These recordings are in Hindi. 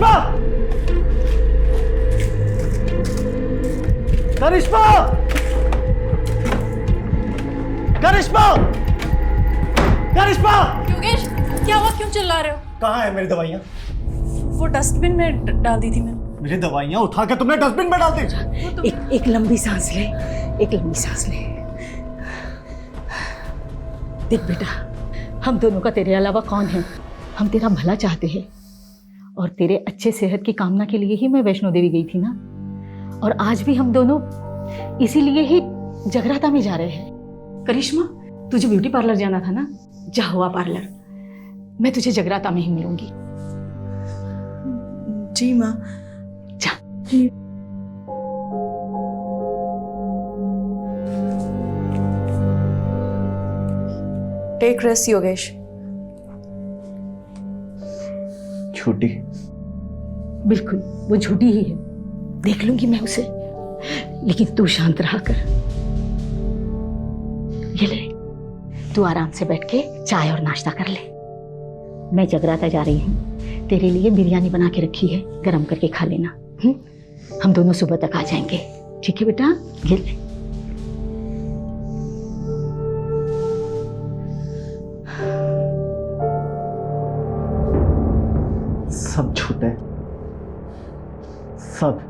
करिश्मा, करिश्मा, करिश्मा, करिश्मा। योगेश, क्या हुआ? क्यों चिल्ला रहे हो? कहाँ है मेरी दवाइयाँ? वो डस्टबिन में डाल दी थी मैंने। मेरी दवाइयाँ उठा के तुमने डस्टबिन में डाल दी। एक लंबी सांस ले, एक लंबी सांस ले। देख बेटा, हम दोनों का तेरे अलावा कौन है? हम तेरा भला चाहते हैं और तेरे अच्छे सेहत की कामना के लिए ही मैं वैष्णो देवी गई थी ना। और आज भी हम दोनों इसीलिए ही जगराता में जा रहे हैं। करिश्मा, तुझे ब्यूटी पार्लर जाना था ना, जा हुआ पार्लर। मैं तुझे जगराता में ही मिलूंगी। जी माँ। जा। Take rest Yogesh. छुट्टी? बिल्कुल, वो झूठी ही है। देख लूंगी मैं उसे, लेकिन तू शांत रहा कर। ये ले, तू आराम से बैठ के चाय और नाश्ता कर ले। मैं जगराता जा रही हूँ, तेरे लिए बिरयानी बना के रखी है, गरम करके खा लेना। हम दोनों सुबह तक आ जाएंगे, ठीक है बेटा? ये ले। सब झूठ है, सब।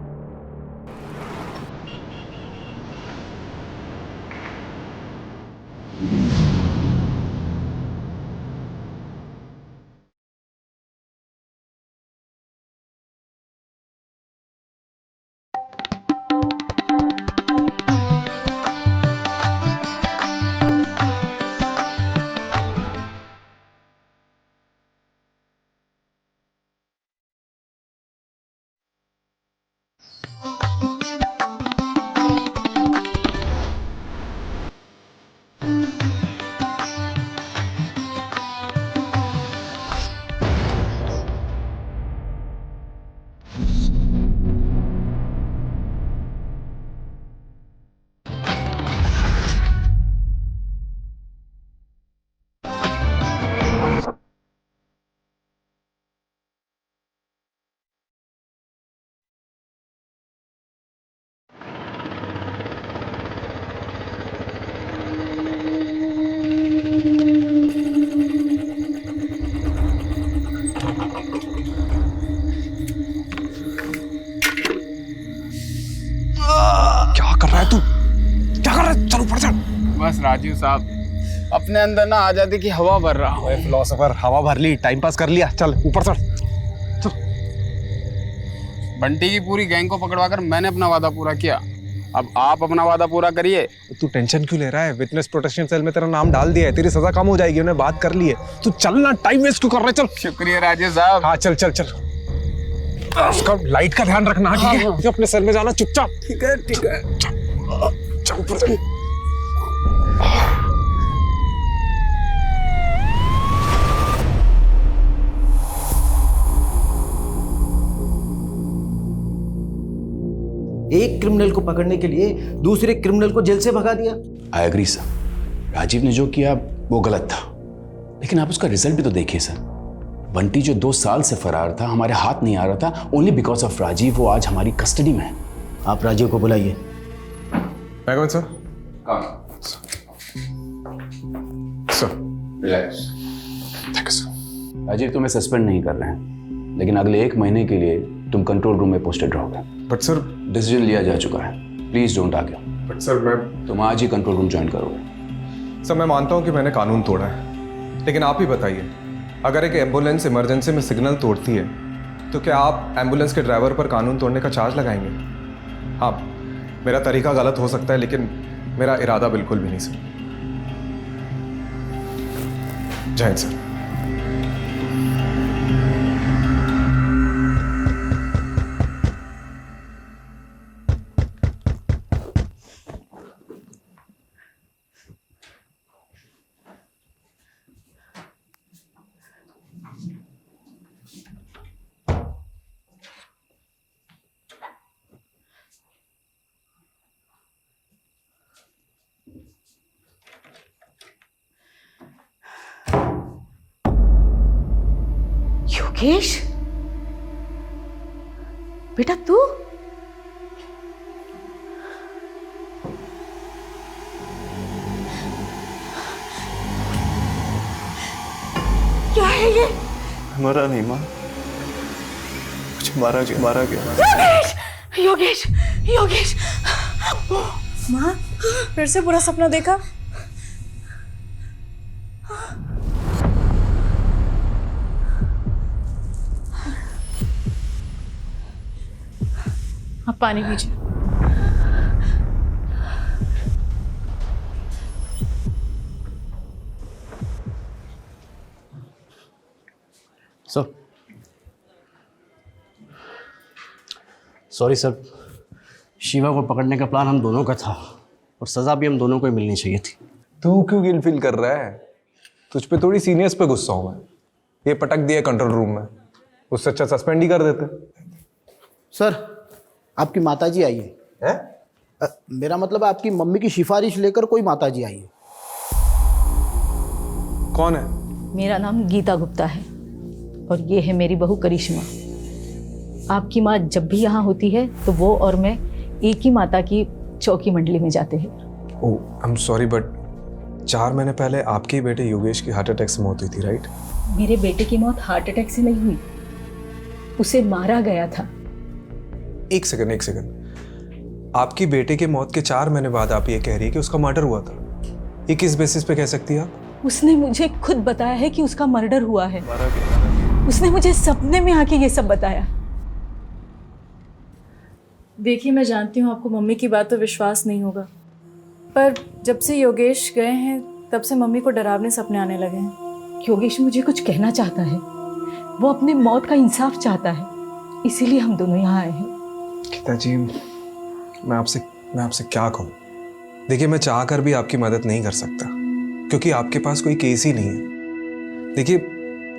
क्या कर रहा है तू? क्या कर रहा है? चल ऊपर चढ़। बस राजीव साहब, अपने अंदर ना आजादी की हवा भर रहा हूँ। फिलोसोफर, हवा भर ली, टाइम पास कर लिया, चल ऊपर चढ़। बंटी की पूरी गैंग को पकड़वाकर मैंने अपना वादा पूरा किया, अब आप अपना वादा पूरा करिए। तू टेंशन क्यों ले रहा है? विटनेस प्रोटेक्शन सेल में तेरा नाम डाल दिया है, तेरी सजा कम हो जाएगी, उन्हें बात कर ली है। तू चलना, टाइम वेस्ट क्यों कर रहा है? चल। शुक्रिया राजीव साहब। हाँ चल चल चल। उसका लाइट का ध्यान रखना, ठीक है? अपने सेल में जाना चुपचाप। ठीक है ठीक है। चल ऊपर चल। एक क्रिमिनल को पकड़ने के लिए दूसरे क्रिमिनल को जेल से भगा दिया। आई एग्री सर, राजीव ने जो किया वो गलत था, लेकिन आप उसका रिजल्ट भी तो देखिए सर। बंटी जो 2 साल से फरार था, हमारे हाथ नहीं आ रहा था, ओनली बिकॉज ऑफ राजीव वो आज हमारी कस्टडी में है। आप राजीव को बुलाइए। Sir. Sir relax. Thank you sir. Rajiv तुम्हें सस्पेंड नहीं कर रहे हैं, लेकिन अगले 1 महीने के लिए तुम कंट्रोल रूम में पोस्टेड रहोगे। But sir. डिसीजन लिया जा चुका है, please don't argue. But sir मैं तुम आज ही कंट्रोल रूम ज्वाइन करोगे। सर मैं मानता हूँ कि मैंने कानून तोड़ा है, लेकिन आप ही बताइए, अगर एक एम्बुलेंस इमरजेंसी में सिग्नल तोड़ती है तो क्या आप एम्बुलेंस के ड्राइवर पर कानून तोड़ने का चार्ज लगाएंगे? हाँ, मेरा तरीका गलत हो सकता है, लेकिन मेरा इरादा बिल्कुल भी नहीं सर। जय हिंद सर। योगेश, बेटा तू? क्या है ये? मरा नहीं माँ, मुझे मारा गया। योगेश, योगेश, योगेश। माँ, फिर से बुरा सपना देखा? आप पानी पीजिए। सॉरी सर, शिवा को पकड़ने का प्लान हम दोनों का था और सज़ा भी हम दोनों को ही मिलनी चाहिए थी। तू क्यों गिल्ट फील कर रहा है? तुझ पे थोड़ी सीनियर्स पे गुस्सा हूं मैं। ये पटक दिया कंट्रोल रूम में, उससे अच्छा सस्पेंड ही कर देते। सर, आपकी माताजी आई है। मेरा मतलब आपकी मम्मी की सिफारिश लेकर कोई माताजी आई है। कौन है? मेरा नाम गीता गुप्ता है और ये है मेरी बहू करिश्मा। आपकी माँ जब भी यहाँ होती है तो वो और मैं एक ही माता की चौकी मंडली में जाते हैं। ओह, आई एम सॉरी बट 4 महीने पहले आपके ही बेटे योगेश की हार्ट अटैक से मौत हुई थी, राइट? मेरे बेटे की मौत हार्ट अटैक से नहीं हुई, उसे मारा गया था। एक सेकंड। आपकी बेटे के मौत के 4 महीने बाद आप ये कह रही है कि उसका मर्डर हुआ था। ये किस बेसिस पे कह सकती है आप? उसने मुझे खुद बताया है कि उसका मर्डर हुआ है। उसने मुझे सपने में आके ये सब बताया। देखिए, मैं जानती हूँ आपको मम्मी की बात पर विश्वास नहीं होगा, पर जब से योगेश गए हैं तब से मम्मी को डरावने सपने आने लगे हैं। योगेश मुझे कुछ कहना चाहता है, वो अपने मौत का इंसाफ चाहता है, इसीलिए हम दोनों यहाँ आए हैं। गीता जी, मैं आपसे क्या कहूँ? देखिए, मैं चाह कर भी आपकी मदद नहीं कर सकता क्योंकि आपके पास कोई केस ही नहीं है। देखिए,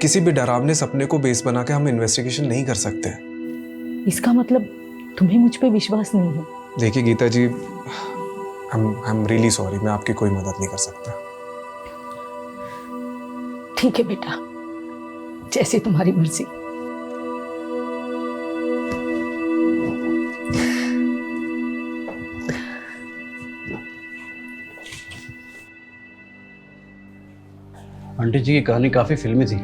किसी भी डरावने सपने को बेस बना के हम इन्वेस्टिगेशन नहीं कर सकते। इसका मतलब तुम्हें मुझ पे विश्वास नहीं है? देखिए गीता जी, आई एम रियली सॉरी, मैं आपकी कोई मदद नहीं कर सकता। ठीक है बेटा, जैसे तुम्हारी मर्जी। आंटी जी की कहानी काफी फिल्मी थी।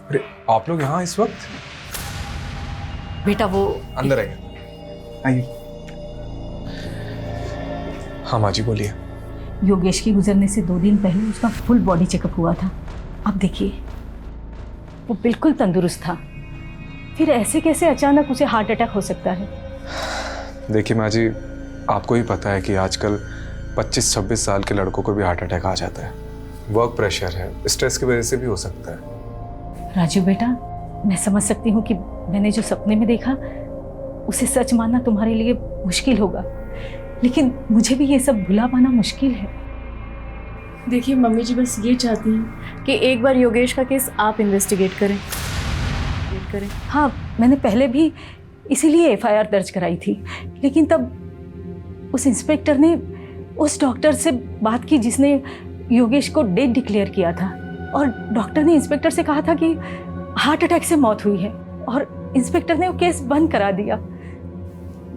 अरे आप लोग यहाँ इस वक्त? बेटा वो अंदर आइए। हाँ माँ जी बोलिए। योगेश की गुजरने से 2 दिन पहले उसका फुल बॉडी चेकअप हुआ था। अब देखिए, वो बिल्कुल तंदुरुस्त था, फिर ऐसे कैसे अचानक उसे हार्ट अटैक हो सकता है? देखिए माँ जी, आपको ही पता है कि आजकल 25-26 साल के लड़कों को भी हार्ट अटैक आ जाता है। वर्क प्रेशर है, स्ट्रेस की वजह से भी हो सकता है। राजू बेटा, मैं समझ सकती हूँ कि मैंने जो सपने में देखा उसे सच मानना तुम्हारे लिए मुश्किल होगा, लेकिन मुझे भी ये सब भुला पाना मुश्किल है। देखिए, मम्मी जी बस ये चाहती हैं कि एक बार योगेश का केस आप इन्वेस्टिगेट करें। हाँ, मैंने पहले भी इसीलिए FIR दर्ज कराई थी, लेकिन तब उस इंस्पेक्टर ने उस डॉक्टर से बात की जिसने योगेश को डेड डिक्लेयर किया था, और डॉक्टर ने इंस्पेक्टर से कहा था कि हार्ट अटैक से मौत हुई है, और इंस्पेक्टर ने वो केस बंद करा दिया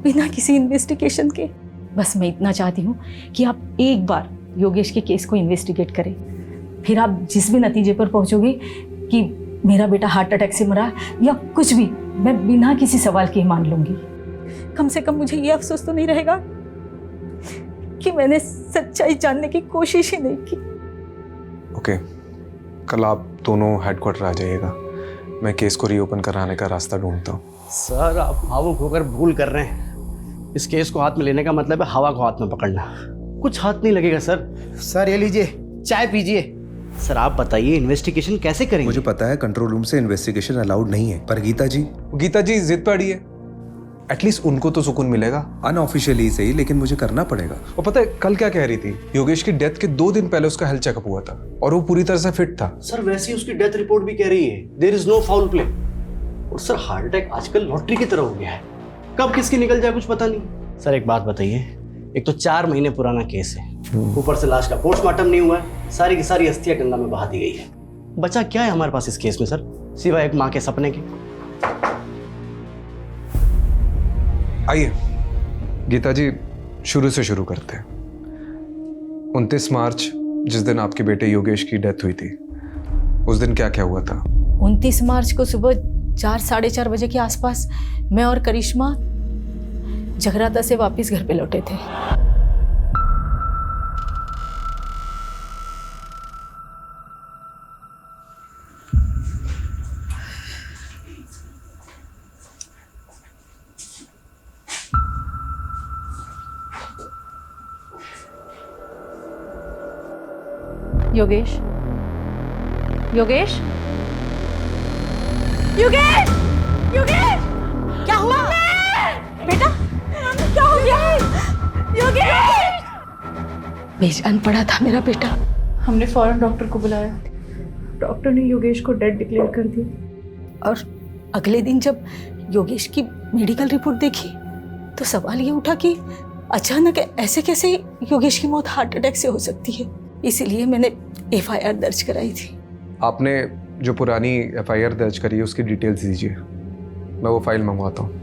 बिना किसी इन्वेस्टिगेशन के। बस मैं इतना चाहती हूँ कि आप एक बार योगेश के केस को इन्वेस्टिगेट करें, फिर आप जिस भी नतीजे पर पहुँचोगे कि मेरा बेटा हार्ट अटैक से मरा या कुछ भी, मैं बिना किसी सवाल के मान लूँगी। कम से कम मुझे ये अफसोस तो नहीं रहेगा कि मैंने सच्चाई जानने की कोशिश ही नहीं की। ओके, कल आप दोनों हेडक्वार्टर आ जाइएगा, मैं केस को रीओपन कराने का रास्ता ढूंढता हूँ। सर, आप भावुक होकर भूल कर रहे हैं। इस केस को हाथ में लेने का मतलब है हवा को हाथ में पकड़ना। कुछ हाथ नहीं लगेगा सर। सर ये लीजिए, चाय पीजिए। सर आप बताइए, इन्वेस्टिगेशन कैसे करेंगे? मुझे पता है कंट्रोल रूम से इन्वेस्टिगेशन अलाउड नहीं है, पर गीता जी जिद पे अड़ी है, एटलीस्ट उनको तो सुकून मिलेगा। अनऑफिशियली सही, लेकिन मुझे करना पड़ेगा। वो पता है कल क्या कह रही थी? योगेश की डेथ के 2 दिन पहले उसका हेल्थ चेकअप हुआ था और वो पूरी तरह से फिट था। सर वैसे ही उसकी डेथ रिपोर्ट भी कह रही है there is no foul play. और सर हार्ट अटैक आजकल लॉटरी की तरह हो गया है। कब किसकी निकल जाए कुछ पता नहीं। सर एक बात बताइए, एक तो 4 महीने पुराना केस है, ऊपर से लाश का पोस्टमार्टम नहीं हुआ है, सारी की सारी अस्थियां गंगा में बहा दी गई है। बचा क्या है हमारे पास इस केस में सर, सिवाय एक माँ के सपने के। आइए गीता जी, शुरू से शुरू करते हैं। 29 मार्च जिस दिन आपके बेटे योगेश की डेथ हुई थी, उस दिन क्या क्या हुआ था? 29 मार्च को सुबह 4 साढ़े 4 बजे के आसपास मैं और करिश्मा जगराता से वापस घर पे लौटे थे। योगेश, योगेश, योगेश, योगेश, क्या हुआ बेटा? क्या हो गया? योगेश! बेजान पड़ा था मेरा बेटा। हमने फौरन डॉक्टर को बुलाया। डॉक्टर ने योगेश को डेड डिक्लेयर कर दिया। और अगले दिन जब योगेश की मेडिकल रिपोर्ट देखी तो सवाल ये उठा कि अचानक ऐसे कैसे योगेश की मौत हार्ट अटैक से हो सकती है। इसीलिए मैंने FIR दर्ज कराई थी। आपने जो पुरानी FIR दर्ज करी है उसकी डिटेल्स दीजिए, मैं वो फाइल मंगवाता हूँ।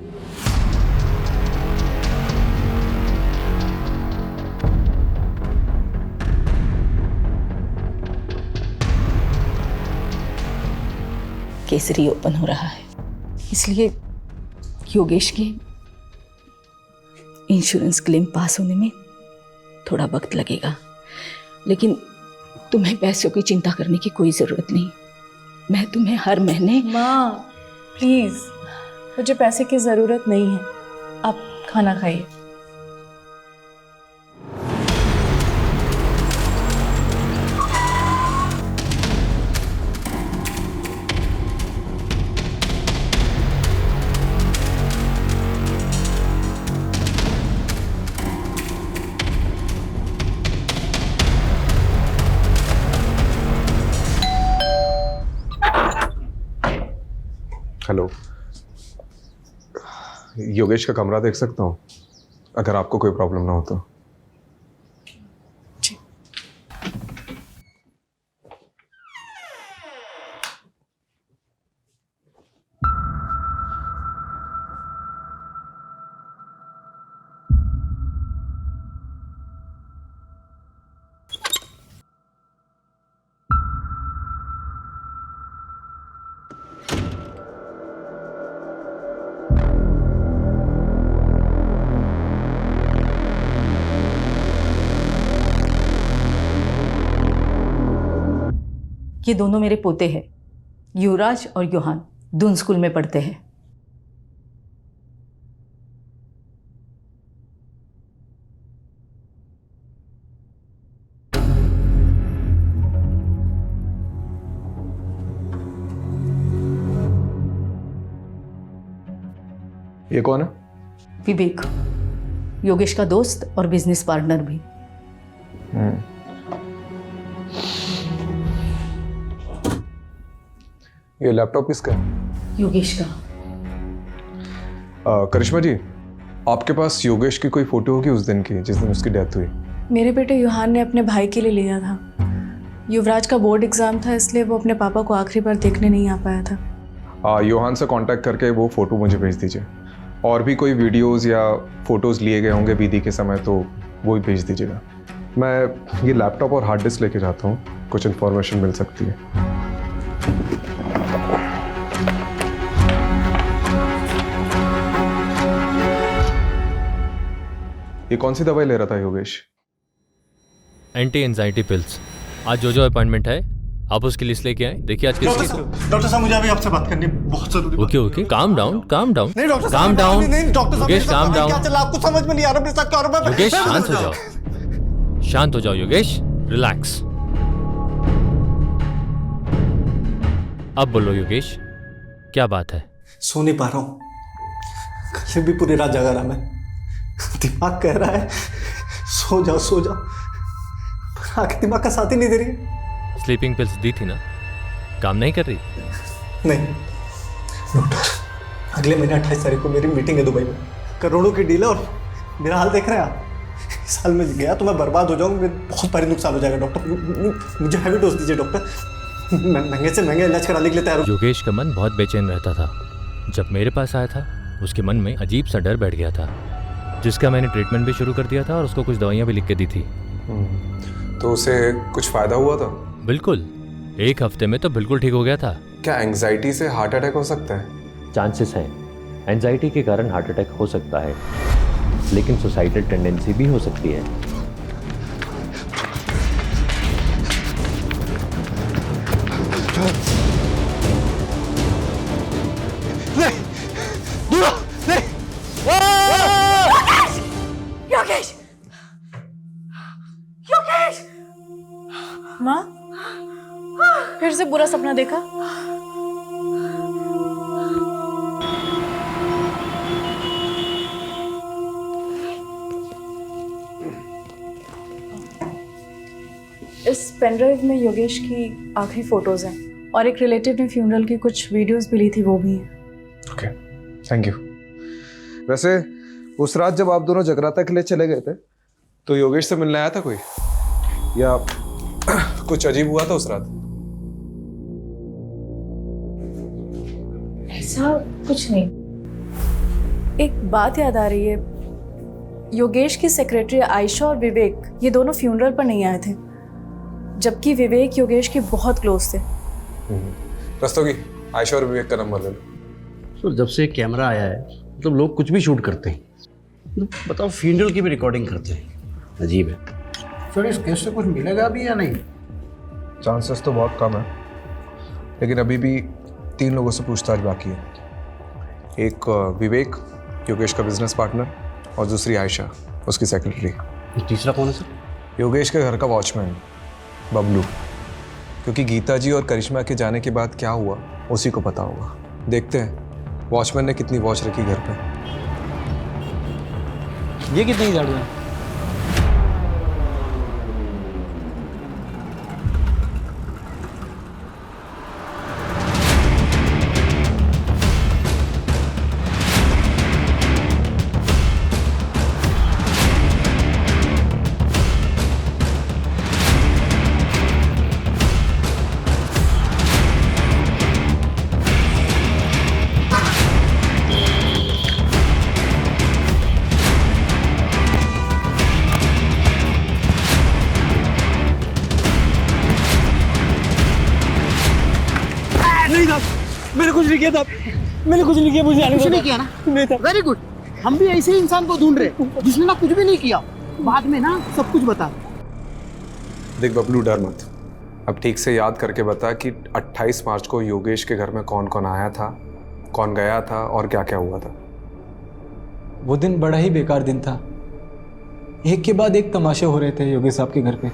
केस रीओपन हो रहा है, इसलिए योगेश के इंश्योरेंस क्लेम पास होने में थोड़ा वक्त लगेगा, लेकिन तुम्हें पैसों की चिंता करने की कोई ज़रूरत नहीं। मैं तुम्हें हर महीने। माँ प्लीज़, मुझे पैसे की ज़रूरत नहीं है, आप खाना खाइए। हेलो, योगेश का कमरा देख सकता हूँ अगर आपको कोई प्रॉब्लम ना हो तो? जी। ये दोनों मेरे पोते हैं, युवराज और योहान, दून स्कूल में पढ़ते हैं। ये कौन है? विवेक, योगेश का दोस्त और बिजनेस पार्टनर भी। ये लैपटॉप किसका है? योगेश का। करिश्मा जी, आपके पास योगेश की कोई फोटो होगी उस दिन की जिस दिन उसकी डेथ हुई? मेरे बेटे युहान ने अपने भाई के लिए लिया था। युवराज का बोर्ड एग्ज़ाम था, इसलिए वो अपने पापा को आखिरी बार देखने नहीं आ पाया था। योहान से कांटेक्ट करके वो फ़ोटो मुझे भेज दीजिए। और भी कोई वीडियोस या फोटोज़ लिए गए होंगे विधि के समय तो वो भी भेज दीजिएगा। मैं ये लैपटॉप और हार्ड डिस्क लेके जाता हूँ, कुछ इन्फॉर्मेशन मिल सकती है। ये कौन सी दवाई ले रहा था योगेश? Anti anxiety pills. आज जो अपॉइंटमेंट है आप उसकी लिस्ट लेके आए। देखिए आज डॉक्टर साहब मुझे अभी आपसे बात करनी बहुत जरूरी। Okay okay, calm down calm down. नहीं डॉक्टर काम डाउन। नहीं डॉक्टर साहब, योगेश काम डाउन। क्या चल रहा है आपको समझ में नहीं आ रहा मेरे साथ क्या हो रहा है? योगेश शांत हो जाओ, शांत हो जाओ योगेश, रिलैक्स। अब बोलो योगेश, क्या बात है? सो नहीं पा रहा हूँ, कल भी पूरी रात जगा रहा मैं। दिमाग कह रहा है सो जाओ सो जाओ, पर आखिर दिमाग का साथ ही नहीं दे रही। स्लीपिंग पिल्स दी थी ना, काम नहीं कर रही? नहीं डॉक्टर, अगले महीने 28 तारीख को मेरी मीटिंग है दुबई में। करोड़ों की डील है और मेरा हाल देख रहे हैं आप। इस साल में गया तो मैं बर्बाद हो जाऊंगा, मेरे बहुत भारी नुकसान हो जाएगा डॉक्टर। मुझे हैवी डोज दीजिए डॉक्टर, मैं महंगे से महंगे इलाज कराने के लिए तैयार हूँ। योगेश का मन बहुत बेचैन रहता था। जब मेरे पास आया था उसके मन में अजीब सा डर बैठ गया था, जिसका मैंने ट्रीटमेंट भी शुरू कर दिया था और उसको कुछ दवाइयाँ भी लिख के दी थी। तो उसे कुछ फ़ायदा हुआ था? बिल्कुल, 1 हफ्ते में तो बिल्कुल ठीक हो गया था। क्या एंग्जाइटी से हार्ट अटैक हो सकता है? चांसेस हैं, एंजाइटी के कारण हार्ट अटैक हो सकता है, लेकिन सुसाइडल टेंडेंसी भी हो सकती है। योगेश! योगेश! माँ, फिर से बुरा सपना देखा? इस पेनड्राइव में योगेश की आखिरी फोटोज हैं और एक रिलेटिव ने फ्यूनरल की कुछ वीडियोस भी ली थी, वो भी हैं। Okay, thank you. वैसे उस रात जब आप दोनों जगराता के लिए चले गए थे तो योगेश से मिलने आया था कोई, या कुछ अजीब हुआ था उस रात? ऐसा कुछ नहीं। एक बात याद आ रही है, योगेश की सेक्रेटरी आयशा और विवेक ये दोनों फ्यूनरल पर नहीं आए थे, जबकि विवेक योगेश के बहुत क्लोज थे। रस्तोगी, आयशा और विवेक का नंबर ले लो। सर जब से कैमरा आया है मतलब लोग कुछ भी शूट करते हैं, बताओ फ्यूनरल की भी रिकॉर्डिंग करते हैं, अजीब है। सर इस केस से कुछ मिलेगा भी या नहीं? चांसेस तो बहुत कम है, लेकिन अभी भी 3 लोगों से पूछताछ बाकी है। एक विवेक, योगेश का बिजनेस पार्टनर, और दूसरी आयशा, उसकी सेक्रेटरी। तीसरा कौन है सर? योगेश के घर का वॉचमैन बबलू, क्योंकि गीता जी और करिश्मा के जाने के बाद क्या हुआ उसी को पता होगा। देखते हैं वॉचमैन ने कितनी वॉच रखी घर पे। ये कितनी गाड़ियाँ? मैंने कुछ नहीं किया था, मैंने कुछ नहीं किया, मुझे कुछ नहीं किया ना? नहीं था। वेरी गुड, हम भी ऐसे ही इंसान को ढूंढ रहे जिसने ना कुछ भी नहीं किया, बाद में ना सब कुछ बता। देख बबलू, डर मत, अब ठीक से याद करके बता कि 28 मार्च को योगेश के घर में कौन कौन आया था, कौन गया था और क्या क्या हुआ था। वो दिन बड़ा ही बेकार दिन था, एक के बाद एक तमाशे हो रहे थे योगेश साहब के घर पे।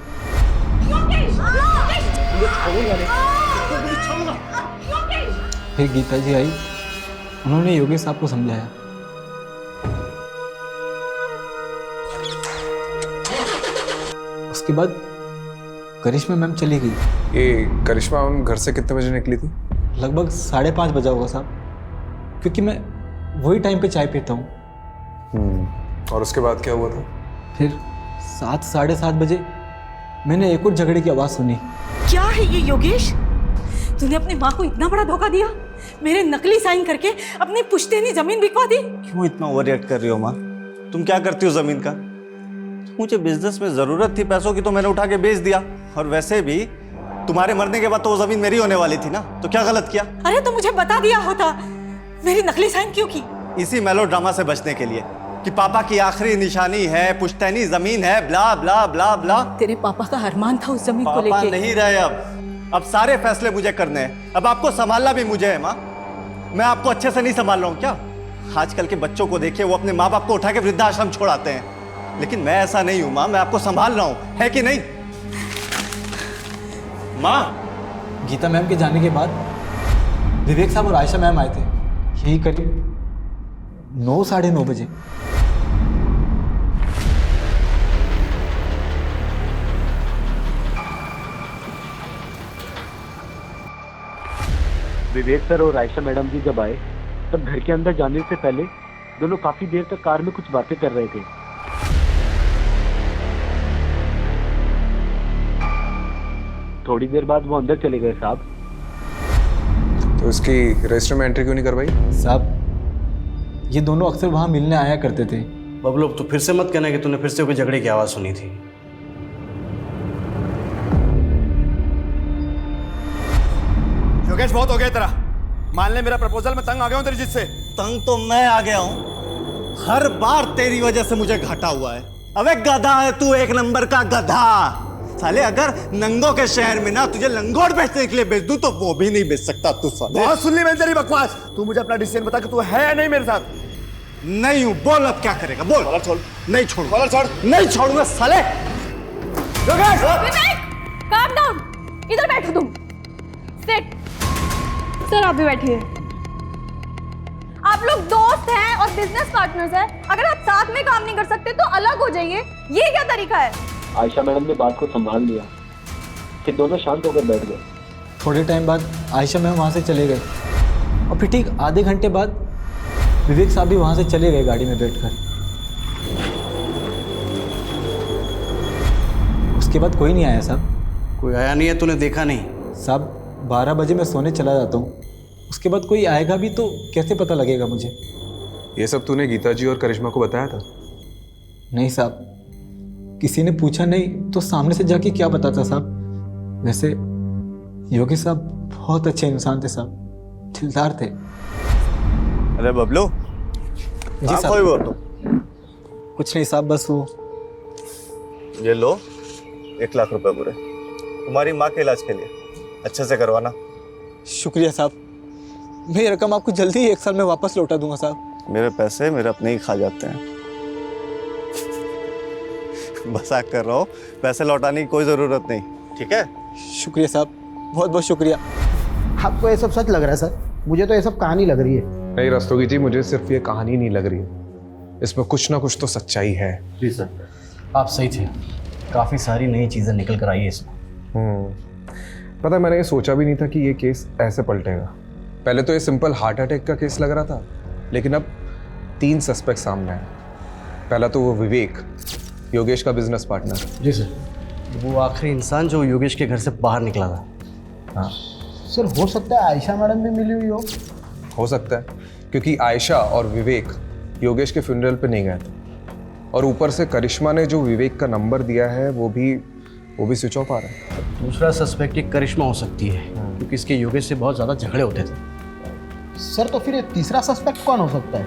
फिर गीता जी आई, उन्होंने योगेश साहब को समझाया। उसके बाद करिश्मा मैम चली गई। ये करिश्मा मैम घर से कितने बजे निकली थी? लगभग 5:30 बजा होगा साहब, क्योंकि मैं वही टाइम पे चाय पीता हूँ। और उसके बाद क्या हुआ था? फिर 7 साढ़े 7 बजे मैंने एक और झगड़े की आवाज़ सुनी। क्या है ये योगेश? तूने अपनी माँ को इतना बड़ा धोखा दिया, मेरे नकली साइन करके अपनी पुश्तैनी जमीन बिकवा दी। क्यों इतना ओवर रिएक्ट कर रही हो माँ? तुम क्या करती हो जमीन का? मुझे बिजनेस में जरूरत थी पैसों की तो मैंने उठा के बेच दिया, और वैसे भी तुम्हारे मरने के बाद तो वो जमीन मेरी होने वाली थी ना, तो क्या गलत किया? अरे तो मुझे बता दिया होता, मेरी नकली साइन क्यों की? इसी मेलोड्रामा से बचने के लिए कि पापा की आखिरी निशानी है, पुश्तैनी जमीन है, ब्ला ब्ला ब्ला ब्ला। तेरे पापा का अरमान था उस जमीन को पापा लेके। नहीं रहे अब सारे फैसले मुझे करने हैं, अब आपको संभालना भी मुझे है माँ। मैं आपको अच्छे से नहीं संभाल रहा हूँ क्या? आजकल के बच्चों को देखिए, वो अपने माँ बाप को उठा के वृद्धाश्रम छोड़ाते हैं, लेकिन मैं ऐसा नहीं हूँ माँ, मैं आपको संभाल रहा हूँ, है कि नहीं माँ? गीता मैम के जाने के बाद विवेक साहब और आयशा मैम आए थे, यही करीब 9 साढ़े 9 बजे। विवेक सर और आयशा मैडम जी जब आए तब घर के अंदर जाने से पहले दोनों काफी देर तक कार में कुछ बातें कर रहे थे। थोड़ी देर बाद वो अंदर चले गए साहब। तो इसकी रजिस्टर में एंट्री क्यों नहीं करवाई? साहब ये दोनों अक्सर वहाँ मिलने आया करते थे। बबलू तो फिर से मत कहना कि तूने फिर से कोई झगड़े की आवाज़ सुनी थी। योगेश बहुत हो गया तेरा। मान ले मेरा प्रपोजल, मैं तंग आ गया हूँ तेरी जिद से। तंग तो मैं आ गया हूँ, हर बार तेरी वजह से मुझे घाटा हुआ है। अबे गधा है तू, एक नंबर का गधा। साले अगर नंगों के शहर में ना तुझे लंगोट बेचने के लिए बेच दूं तो वो भी नहीं बेच सकता तू। साले बहुत सुन ली मैंने तेरी बकवास। तू मुझे अपना डिसीजन बता कि तू है या नहीं मेरे साथ। नहीं हूं, बोल अब क्या करेगा बोल। कॉलर छोड़। नहीं छोड़। कॉलर छोड़। नहीं छोड़ूंगा साले। विवेक, calm down, इधर बैठो तुम। सिट। सर आप भी बैठिए। आप लोग दोस्त हैं और बिजनेस पार्टनर्स हैं। अगर आप साथ में काम नहीं कर सकते तो अलग हो जाइए। ये क्या तरीका है? आयशा मैडम ने बात को संभाल लिया, फिर दोनों शांत होकर बैठ गए। थोड़े टाइम बाद आयशा मैम वहाँ से चले गए और फिर ठीक आधे घंटे बाद विवेक साहब भी वहाँ से चले गए गाड़ी में बैठकर। उसके बाद कोई नहीं आया साहब। कोई आया नहीं है? तूने देखा नहीं? साहब 12 बजे मैं सोने चला जाता हूँ, उसके बाद कोई आएगा भी तो कैसे पता लगेगा मुझे? ये सब तूने गीता जी और करिश्मा को बताया था? नहीं साहब, किसी ने पूछा नहीं तो सामने से जाके क्या बताता साहब। वैसे योगेश साहब बहुत अच्छे इंसान थे साहब, दिलदार थे। अरे बबलू जी साहब। कोई बोल तो कुछ नहीं साहब, बस वो। ये लो 1 लाख रुपए पूरे तुम्हारी माँ के इलाज के लिए, अच्छे से करवाना। शुक्रिया साहब, मैं ये रकम आपको जल्दी ही 1 साल में वापस लौटा दूंगा साहब। मेरे पैसे मेरे अपने ही खा जाते हैं। मजाक कर रहा हूँ, पैसे लौटाने की कोई ज़रूरत नहीं, ठीक है? शुक्रिया साहब, बहुत बहुत शुक्रिया। आपको ये सब सच लग रहा है सर? मुझे तो ये सब कहानी लग रही है। नहीं रस्तोगी जी, मुझे सिर्फ ये कहानी नहीं लग रही है, इसमें कुछ ना कुछ तो सच्चाई है। जी सर, आप सही थे। काफ़ी सारी नई चीज़ें निकल कर आई है इसमें। पता है, मैंने ये सोचा भी नहीं था कि ये केस ऐसे पलटेगा। पहले तो ये सिंपल हार्ट अटैक का केस लग रहा था, लेकिन अब 3 सस्पेक्ट सामने आए। पहला तो वो विवेक, योगेश का बिजनेस पार्टनर। जी सर, वो आखिरी इंसान जो योगेश के घर से बाहर निकला था। हाँ सर, हो सकता है आयशा मैडम भी मिली हुई हो सकता है, क्योंकि आयशा और विवेक योगेश के फ्यूनरल पे नहीं गए थे, और ऊपर से करिश्मा ने जो विवेक का नंबर दिया है वो भी स्विच ऑफ आ रहा है। दूसरा सस्पेक्ट एक करिश्मा हो सकती है, क्योंकि इसके योगेश से बहुत ज़्यादा झगड़े होते थे। सर तो फिर ये तीसरा सस्पेक्ट कौन हो सकता है?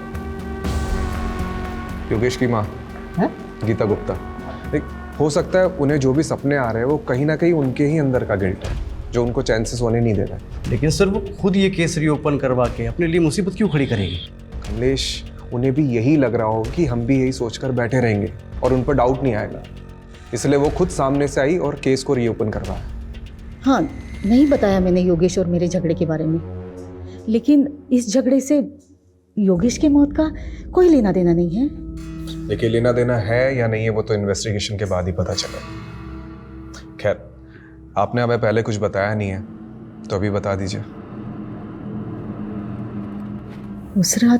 योगेश की माँ गीता गुप्ता। देख, हो सकता है उन्हें जो भी सपने आ रहे हैं वो कहीं ना कहीं उनके ही अंदर का गिल्ट है जो उनको चैन से सोने नहीं दे रहा है। लेकिन सर वो खुद ये केस रीओपन करवा के अपने लिए मुसीबत क्यों खड़ी करेगी? कमलेश, उन्हें भी यही लग रहा हो कि हम भी यही सोचकर बैठे रहेंगे और उन पर डाउट नहीं आएगा, इसलिए वो खुद सामने से आई और केस को रीओपन करवाया। हाँ, नहीं बताया मैंने योगेश और मेरे झगड़े के बारे में, लेकिन इस झगड़े से योगेश की मौत का कोई लेना देना नहीं है। देखिए, लेना देना है या नहीं है वो तो इन्वेस्टिगेशन के बाद ही पता चला। खैर, आपने हमें पहले कुछ बताया नहीं है तो अभी बता दीजिए। उस रात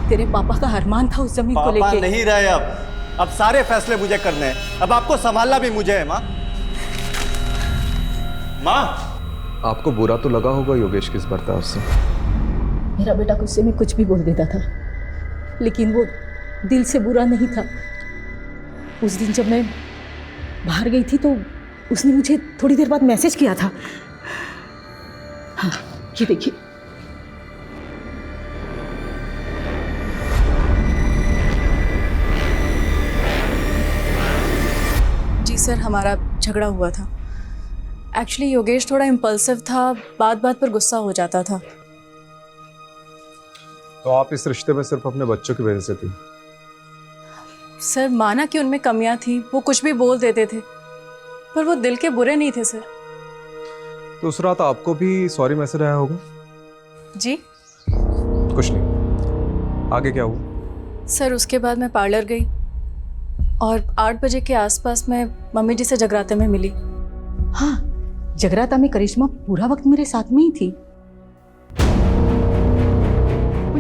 तेरे पापा का अरमान था उस जमीन को लेके। पापा नहीं रहे अब सारे फैसले मुझे करने हैं। अब आपको संभालना भी मुझे है। माँ, आपको बुरा तो लगा होगा योगेश किस बर्ताव से। मेरा बेटा गुस्से में कुछ भी बोल देता था, लेकिन वो दिल से बुरा नहीं था। उस दिन जब मैं बाहर गई थी तो उसने मुझे थोड़ी देर बाद मैसेज किया था। हाँ, ये देखिए। जी सर, हमारा झगड़ा हुआ था। एक्चुअली योगेश थोड़ा इम्पल्सिव था, बात बात पर गुस्सा हो जाता था। तो आप इस रिश्ते में सिर्फ अपने बच्चों की वजह से थी? सर, माना कि उनमें कमियां थी, वो कुछ भी बोल देते थे, पर वो दिल के बुरे नहीं थे सर। तो उस रात आपको भी सॉरी मैसेज आया होगा? जी कुछ नहीं, आगे क्या हुआ? सर, उसके बाद मैं पार्लर गई और 8 बजे के आसपास मैं मम्मी जी से जगराते में मिली। हाँ, जगराता में करिश्मा पूरा वक्त मेरे साथ में ही थी।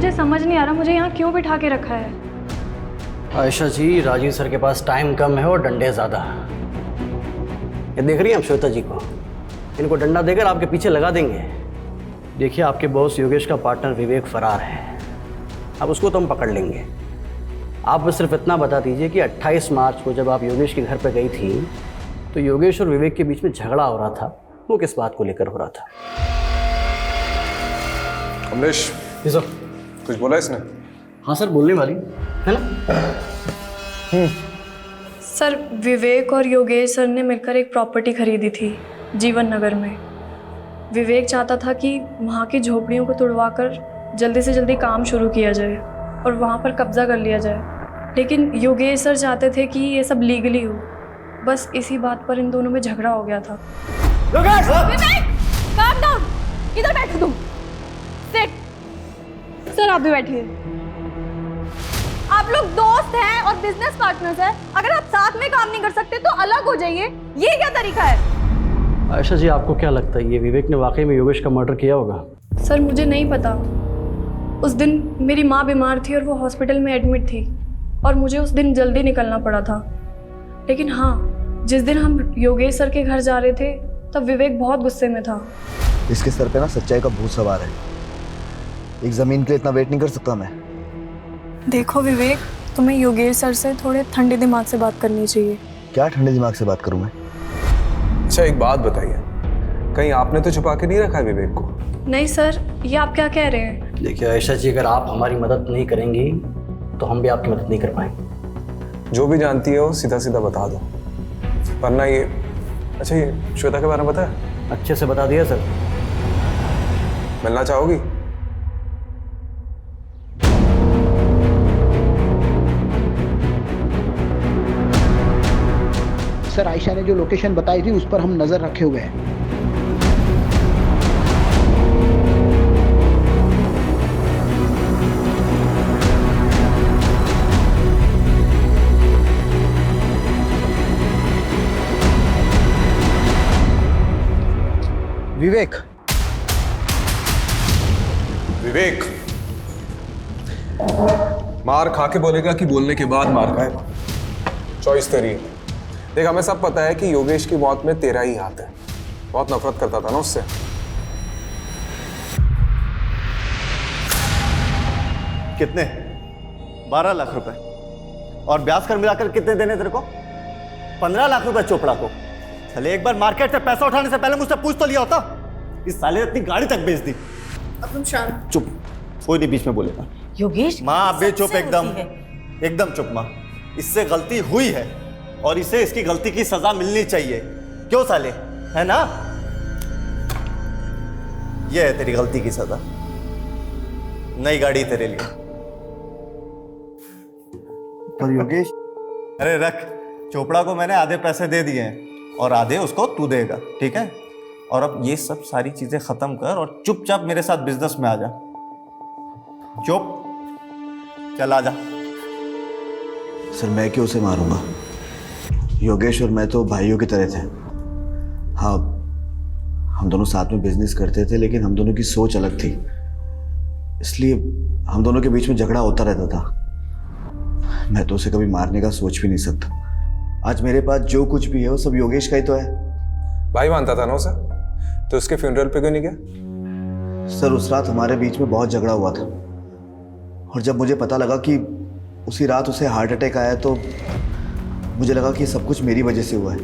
मुझे समझ नहीं आ रहा मुझे यहाँ क्यों बिठा के रखा है। आयशा जी, राजीव सर के पास टाइम कम है और डंडे ज़्यादा। ये देख रही हैं आप श्वेता जी को? इनको डंडा देकर आपके पीछे लगा देंगे। देखिए, आपके बॉस योगेश का पार्टनर विवेक फरार है। अब उसको तो हम पकड़ लेंगे। आप बस सिर्फ इतना बता दीजिए कि 28 मार्च को जब आप योगेश के घर पर गई थी तो योगेश और विवेक के बीच में झगड़ा हो रहा था, वो किस बात को लेकर हो रहा था? कमलेश, जी सर। कुछ बोला इसने? हाँ सर, बोलने वाली है ना। सर, विवेक और योगेश सर ने मिलकर एक प्रॉपर्टी खरीदी थी जीवन नगर में। विवेक चाहता था कि वहाँ की झोपड़ियों को तुड़वाकर जल्दी से जल्दी काम शुरू किया जाए और वहाँ पर कब्जा कर लिया जाए, लेकिन योगेश सर चाहते थे कि ये सब लीगली हो। बस इसी बात पर इन दोनों में झगड़ा हो गया था। योगेश! विवेक, calm down, इधर बैठो तुम। Sit. सर, आप भी बैठिए। आप लोग दोस्त हैं और बिजनेस पार्टनर्स हैं। अगर आप साथ में काम नहीं कर सकते तो अलग हो जाइए। ये क्या तरीका है? आयशा जी, आपको क्या लगता है ये विवेक ने वाकई में योगेश का मर्डर किया होगा? सर, मुझे नहीं पता। उस दिन मेरी माँ बीमार थी और वो हॉस्पिटल में एडमिट थी और मुझे उस दिन जल्दी निकलना पड़ा था। लेकिन हाँ, जिस दिन हम योगेश सर के घर जा रहे थे तब विवेक बहुत गुस्से में था। इसके सर पे ना सच्चाई का भूत सवार है। एक जमीन के लिए इतना वेट नहीं कर सकता मैं। देखो विवेक, तुम्हें योगेश सर से थोड़े ठंडे दिमाग से बात करनी चाहिए। क्या ठंडे दिमाग से बात करूं मैं? अच्छा, एक बात बताइए, कहीं आपने तो छुपा के नहीं रखा है विवेक को? नहीं सर, ये आप क्या कह रहे हैं? देखिए आयशा जी, अगर आप हमारी मदद नहीं करेंगी तो हम भी आपकी मदद नहीं कर पाएंगे। जो भी जानती है वो सीधा सीधा बता दो, वरना ये। अच्छा, ये श्वेता के बारे में पता है? अच्छे से बता दिया सर। मिलना चाहोगी? सर, आयशा ने जो लोकेशन बताई थी उस पर हम नजर रखे हुए हैं। विवेक, विवेक मार खा के बोलेगा कि बोलने के बाद मार खाएगा? चॉइस तेरी है। देख, हमें सब पता है कि योगेश की मौत में तेरा ही हाथ है। बहुत नफरत करता था ना उससे। कितने? 12 लाख रुपए। और ब्याज कर मिलाकर कितने देने तेरे को? 15 लाख रुपए चोपड़ा को। चले, एक बार मार्केट से पैसा उठाने से पहले मुझसे पूछ तो लिया होता। इस साले ने अपनी गाड़ी तक बेच दी। अब तुम शांत। चुप, कोई नहीं बीच में बोलेगा। योगेश, माँ आप भी चुप, एकदम चुप माँ। इससे गलती हुई है और इसे इसकी गलती की सजा मिलनी चाहिए। क्यों साले, है ना? ये है तेरी गलती की सजा। नई गाड़ी तेरे लिए। पर योगेश, अरे रख, चोपड़ा को मैंने आधे पैसे दे दिए हैं और आधे उसको तू देगा, ठीक है? और अब ये सब सारी चीजें खत्म कर और चुपचाप मेरे साथ बिजनेस में आ जा। चुप, चल आ जा। सर, मैं क्यों उसे मारूंगा? योगेश और मैं तो भाइयों की तरह थे। हाँ, हम दोनों साथ में बिजनेस करते थे, लेकिन हम दोनों की सोच अलग थी, इसलिए हम दोनों के बीच में झगड़ा होता रहता था। मैं तो उसे कभी मारने का सोच भी नहीं सकता। आज मेरे पास जो कुछ भी है वो सब योगेश का ही तो है। भाई मानता था ना उसे, तो उसके फ्यूनरल पे क्यों नहीं गया? सर, उस रात हमारे बीच में बहुत झगड़ा हुआ था और जब मुझे पता लगा कि उसी रात उसे हार्ट अटैक आया तो मुझे लगा कि सब कुछ मेरी वजह से हुआ है।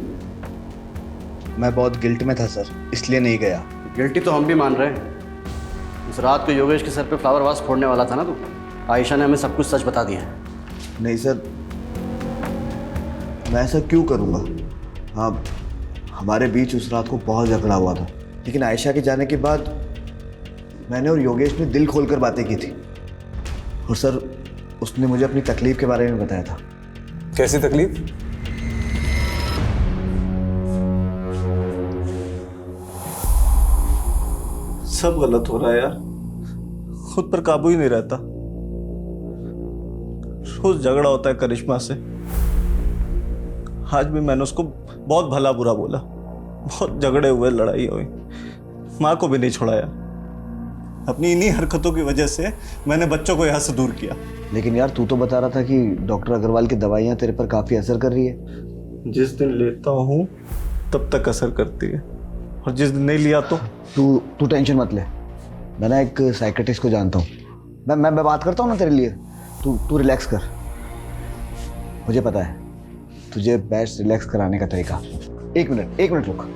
मैं बहुत गिल्ट में था सर, इसलिए नहीं गया। गिल्टी तो हम भी मान रहे हैं। उस रात को योगेश के सर पे फ्लावर वास फोड़ने वाला था ना तू। आयशा ने हमें सब कुछ सच बता दिया है। नहीं सर, मैं ऐसा क्यों करूँगा? हाँ, हमारे बीच उस रात को बहुत झगड़ा हुआ था, लेकिन आयशा के जाने के बाद मैंने और योगेश ने दिल खोलकर बातें की थी। और सर, उसने मुझे अपनी तकलीफ के बारे में बताया था। कैसी तकलीफ? सब गलत हो रहा है यार, खुद पर काबू ही नहीं रहता। रोज झगड़ा होता है करिश्मा से। आज भी मैंने उसको बहुत भला बुरा बोला, बहुत झगड़े हुए, लड़ाई हुई, माँ को भी नहीं छोड़ा यार। अपनी इन्हीं हरकतों की वजह से मैंने बच्चों को यहाँ से दूर किया। लेकिन यार तू तो बता रहा था कि डॉक्टर अग्रवाल की दवाइयाँ तेरे पर काफ़ी असर कर रही है। जिस दिन लेता हूँ तब तक असर करती है, और जिस दिन नहीं लिया तो तू टेंशन मत ले, मैं ना एक साइकेट्रिस्ट को जानता हूँ। मैं बात करता हूँ ना तेरे लिए। तू रिलैक्स कर, मुझे पता है तुझे बेस्ट रिलैक्स कराने का तरीका। एक मिनट रुक।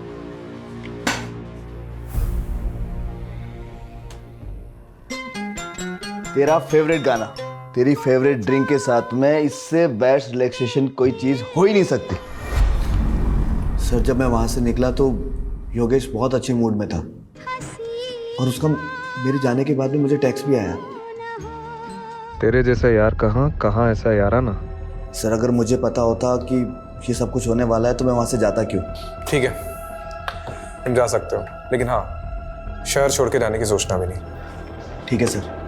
तेरा फेवरेट गाना, तेरी फेवरेट ड्रिंक के साथ में इससे बेस्ट रिलैक्सेशन कोई चीज़ हो ही नहीं सकती। सर जब मैं वहाँ से निकला तो योगेश बहुत अच्छे मूड में था, और उसका मेरे जाने के बाद भी मुझे टेक्स्ट भी आया। तेरे जैसा यार कहाँ ऐसा यार आना। सर अगर मुझे पता होता कि ये सब कुछ होने वाला है तो मैं वहाँ से जाता क्यों। ठीक है, तुम जा सकते हो, लेकिन हाँ, शहर छोड़ के जाने की सोचना भी नहीं। ठीक है सर।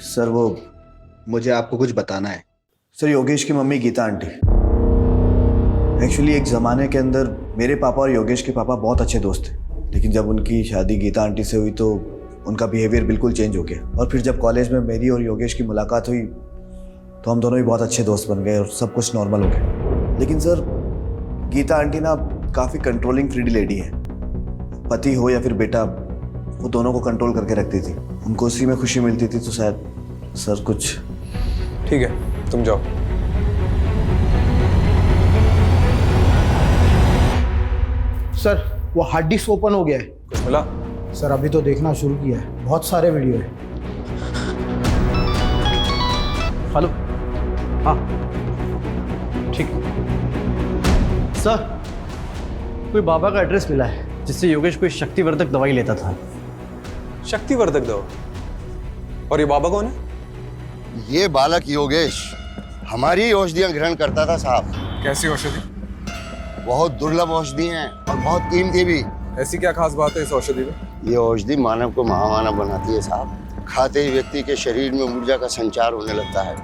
सर वो मुझे आपको कुछ बताना है। सर योगेश की मम्मी गीता आंटी, एक्चुअली एक ज़माने के अंदर मेरे पापा और योगेश के पापा बहुत अच्छे दोस्त थे, लेकिन जब उनकी शादी गीता आंटी से हुई तो उनका बिहेवियर बिल्कुल चेंज हो गया। और फिर जब कॉलेज में मेरी और योगेश की मुलाकात हुई तो हम दोनों ही बहुत अच्छे दोस्त बन गए और सब कुछ नॉर्मल हो गया। लेकिन सर गीता आंटी ना काफ़ी कंट्रोलिंग फ्रीडी लेडी है। पति हो या फिर बेटा, वो दोनों को कंट्रोल करके रखती थी। उनको उसी में खुशी मिलती थी, तो शायद सर कुछ। ठीक है, तुम जाओ। सर वो हार्ड डिस्क ओपन हो गया है। कुछ मिला? सर अभी तो देखना शुरू किया है, बहुत सारे वीडियो है। हेलो, हाँ ठीक। सर कोई बाबा का एड्रेस मिला है जिससे योगेश कोई शक्तिवर्धक दवाई लेता था। शक्तिवर्धक दवा? और ये बाबा कौन है? ये बालक योगेश हमारी औषधियां ग्रहण करता था साहब। कैसी औषधि? बहुत दुर्लभ औषधि हैं और बहुत कीमती भी। ऐसी क्या खास बात है इस औषधि में? ये औषधि मानव को महामानव बनाती है साहब। खाते ही व्यक्ति के शरीर में ऊर्जा का संचार होने लगता है।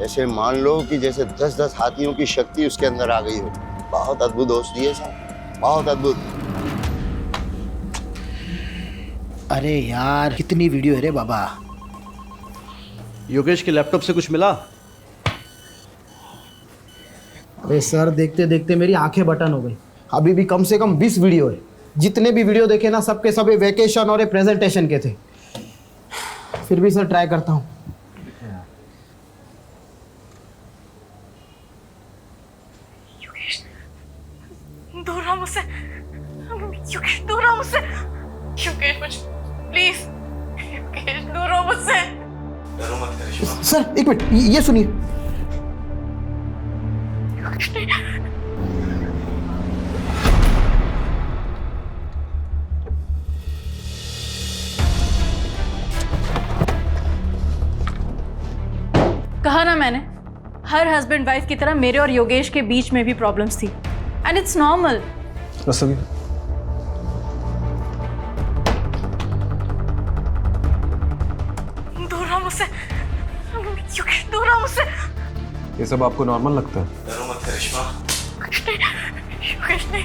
ऐसे मान लो कि जैसे 10-10 हाथियों की शक्ति उसके अंदर आ गई हो। बहुत अद्भुत औषधि है साहब, बहुत अद्भुत। अरे यार कितनी वीडियो है रे बाबा। योगेश के लैपटॉप से कुछ मिला? अरे सर देखते देखते मेरी आंखें बटन हो गई। अभी भी कम से कम 20 वीडियो है। जितने भी वीडियो देखे ना सबके सब वेकेशन और प्रेजेंटेशन के थे। फिर भी सर ट्राई करता हूँ। दूर रहो मुझसे, योगेश दूर रहो मुझसे। योगेश मुझ प्लीज, योगेश दूर रहो मुझसे। सर एक मिनट, ये सुनिए। कहा ना मैंने, हर हस्बैंड वाइफ की तरह मेरे और योगेश के बीच में भी प्रॉब्लम्स थी, एंड इट्स नॉर्मल। दूर रहो मुझसे, योगेश दूर रहो मुझसे। ये सब आपको नॉर्मल लगता है? डरो मत करिश्मा। योगेश नहीं।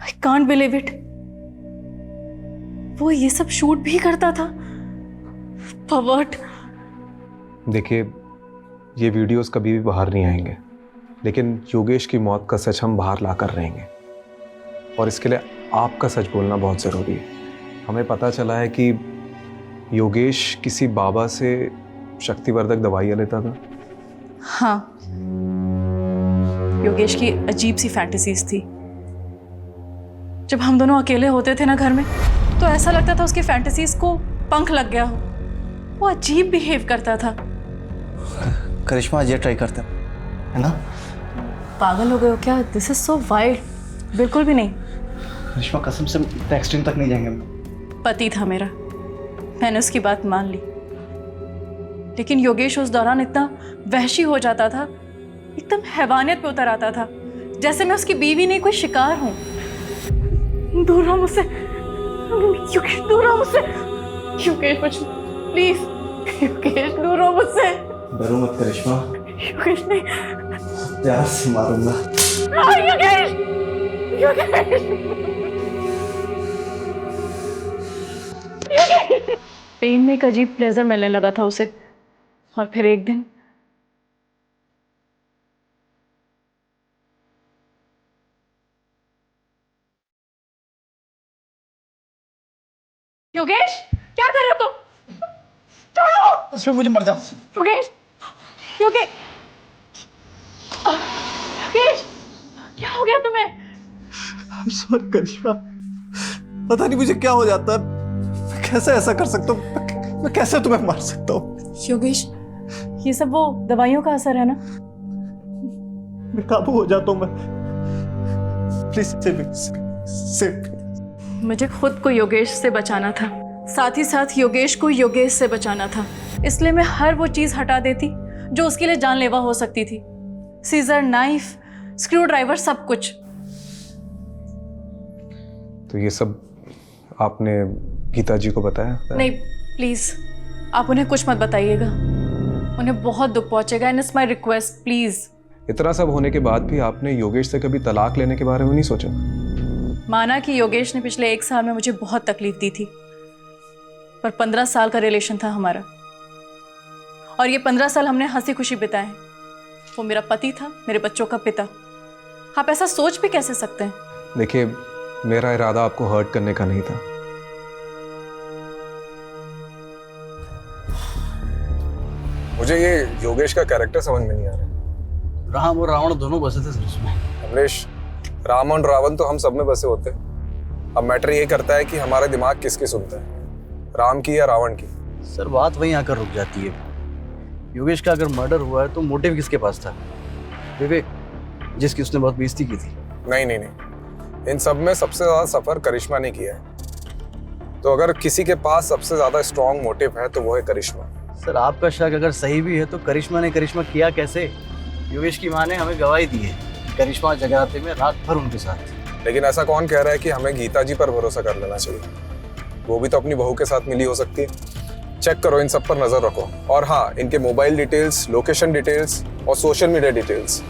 I can't believe it। वो ये सब शूट भी करता था। परवर्ट। देखिए, ये वीडियोस कभी भी बाहर नहीं आएंगे, लेकिन योगेश की मौत का सच हम बाहर ला कर रहेंगे, और इसके लिए आपका सच बोलना बहुत ज़रूरी है। हमें पता चला है कि योगेश किसी बाबा से शक्तिवर्धक दवाइयाँ लेता था। हाँ, योगेश की अजीब सी फैंटेसीज थी। जब हम दोनों अकेले होते थे ना घर में, तो ऐसा लगता था उसकी फैंटेसीज को पंख लग गया हो। वो अजीब बिहेव करता था। करिश्मा आज ये ट्राई करते हैं, है ना? पागल हो गए हो क्या? This is so wild. बिल्कुल भी नहीं। करिश्मा कसम से एक्सट्रीम तक नहीं जाएंगे। पति था मेरा, मैंने उसकी बात मान ली, लेकिन योगेश उस दौरान इतना वहशी हो जाता था, एकदम हैवानियत पे उतर आता था, जैसे मैं उसकी बीवी नहीं कोई शिकार हूं। दूर रहो मुझसे, योगेश दूर रहो मुझसे। योगेश प्लीज, योगेश दूर रहो मुझसे। डरो मत करिश्मा। योगेश नहीं। प्यार से मारूंगा। योगेश, योगेश, पेन में एक अजीब प्लेजर मिलने लगा था उसे, और फिर एक दिन योगेश, क्या कर रहे हो तुम? छोड़ो। उसमें मुझे मर जाओ। योगेश, योगेश, योगेश, क्या हो गया तुम्हें? I'm sorry करिश्मा, पता नहीं मुझे क्या हो जाता है। मैं कैसे ऐसा कर सकता हूँ? मैं कैसे तुम्हें मार सकता हूँ? योगेश, ये सब वो दवाइयों का असर है ना? मैं काबू हो जाता हूँ मैं। Please save. मुझे खुद को योगेश से बचाना था, साथ ही साथ योगेश को योगेश से बचाना था। इसलिए मैं हर वो चीज़ हटा देती जो उसके लिए जानलेवा हो सकती थी। सीजर, नाइफ, स्क्रू ड्राइवर, सब कुछ। तो ये सब आपने गीता जी को बताया? नहीं, प्लीज़ आप उन्हें कुछ मत बताइएगा, उन्हें बहुत दुख पहुंचेगा। And it's my request, please. इतना सब होने के बाद भी आपने योगेश से कभी तलाक लेने के बारे में नहीं सोचा? माना कि योगेश ने पिछले 1 साल में मुझे बहुत तकलीफ दी थी, पर 15 साल का रिलेशन था हमारा, और ये 15 साल हमने हंसी खुशी बिताए। वो मेरा पति था, मेरे बच्चों का पिता। आप ऐसा सोच भी कैसे सकते हैं? देखिए, मेरा इरादा आपको हर्ट करने का नहीं था। मुझे ये योगेश का कैरेक्टर समझ में नहीं आ रहा। राम और रावण दोनों बसे थे सर उसमें। कमलेश, राम और रावण तो हम सब में बसे होते हैं। अब मैटर ये करता है कि हमारा दिमाग किसकी सुनता है, राम की या रावण की। सर बात वहीं आकर रुक जाती है। योगेश का अगर मर्डर हुआ है तो मोटिव किसके पास था? विवेक, जिसकी उसने बहुत बेइज्जती की थी। नहीं नहीं नहीं, इन सब में सबसे ज्यादा सफर करिश्मा ने किया है। तो अगर किसी के पास सबसे ज्यादा स्ट्रॉन्ग मोटिव है तो वो है करिश्मा। सर आपका शक अगर सही भी है तो करिश्मा ने करिश्मा किया कैसे? योगेश की माँ ने हमें गवाही दी है, करिश्मा जगराते में रात भर उनके साथ। लेकिन ऐसा कौन कह रहा है कि हमें गीता जी पर भरोसा कर लेना चाहिए? वो भी तो अपनी बहू के साथ मिली हो सकती है। चेक करो, इन सब पर नजर रखो। और हाँ, इनके मोबाइल डिटेल्स, लोकेशन डिटेल्स और सोशल मीडिया डिटेल्स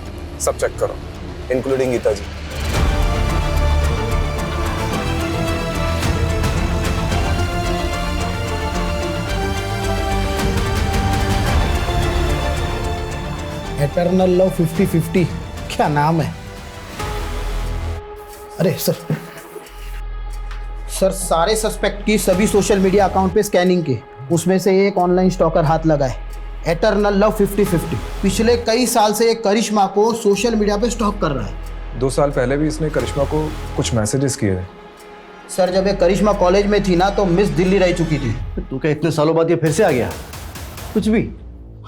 सब चेक करो, इंक्लूडिंग गीता जी। एटर्नल लव 50-50 क्या नाम है? अरे सर सारे सस्पेक्ट की सभी सोशल मीडिया अकाउंट पे स्कैनिंग की, उसमें से एक ऑनलाइन स्टॉकर हाथ लगा है। एटर्नल लव 50-50 पिछले कई साल से एक करिश्मा को सोशल मीडिया पे स्टॉक कर रहा है। 2 साल पहले भी इसने करिश्मा को कुछ मैसेजेस किए थे। सर जब ये करिश्मा कॉलेज में थी ना तो मिस दिल्ली रह चुकी थी। तू क्या इतने सालों बाद ये फिर से आ गया? कुछ भी?